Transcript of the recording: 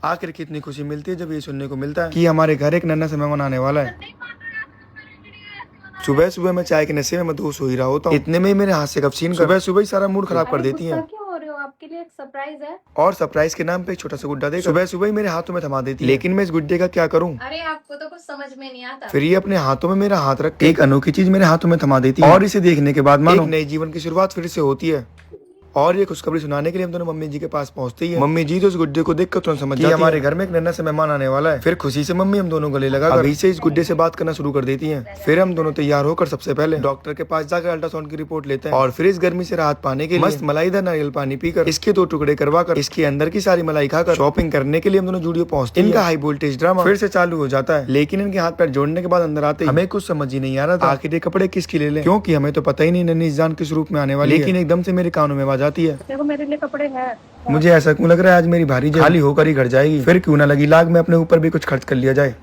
आखिर कितनी खुशी मिलती है जब ये सुनने को मिलता है कि हमारे घर एक नन्हा सा मेहमान आने वाला है। सुबह सुबह मैं चाय के नशे में मदहोश हो ही रहा होता हूँ, इतने में ही मेरे हाथ से कप छीन सुबह सुबह ही सारा मूड खराब कर देती है। क्यों हो रहे हो? आपके लिए एक सरप्राइज है। और सरप्राइज के नाम पे एक छोटा सा गुड्डा देकर सुबह सुबह ही मेरे हाथों में थमा देती है। लेकिन मैं इस गुड्डे का क्या करूँ? अरे आपको तो कुछ समझ में नहीं आता। फिर ये अपने हाथों में मेरा हाथ रख के एक अनोखी चीज मेरे हाथों में थमा देती है और इसे देखने के बाद मानो एक नए जीवन की शुरुआत फिर से होती है। और ये खुशखबरी सुनाने के लिए हम दोनों मम्मी जी के पास पहुंचते ही हैं। मम्मी जी तो उस गुड्डे को देखकर तुरंत समझ जाती है हमारे घर में एक नन्हा सा मेहमान आने वाला है। फिर खुशी से मम्मी हम दोनों गले लगा अभी से इस गुड्डे से बात करना शुरू कर देती हैं। फिर हम दोनों तैयार होकर सबसे पहले डॉक्टर के पास जाकर अल्ट्रासाउंड की रिपोर्ट लेते हैं और फिर इस गर्मी से राहत पाने के लिए मस्त मलाईदार नारियल पानी पीकर इसके 2 टुकड़े करवाकर इसके अंदर की सारी मलाई खाकर शॉपिंग करने के लिए हम दोनों जूडियो पहुंचते हैं। इनका हाई वोल्टेज ड्रामा फिर से चालू हो जाता है, लेकिन इनके हाथ पैर जोड़ने के बाद अंदर आते हमें कुछ समझ ही नहीं आ रहा था आखिर ये कपड़े किसकी ले लें, क्योंकि हमें तो पता ही नहीं नन्ही जान किस रूप में आने वाली। लेकिन एकदम से मेरे कानों में आवाज आती है देखो मेरे लिए कपड़े हैं। मुझे ऐसा क्यों लग रहा है आज मेरी भारी खाली होकर ही घर जाएगी। फिर क्यों ना लगी लाग में अपने ऊपर भी कुछ खर्च कर लिया जाए।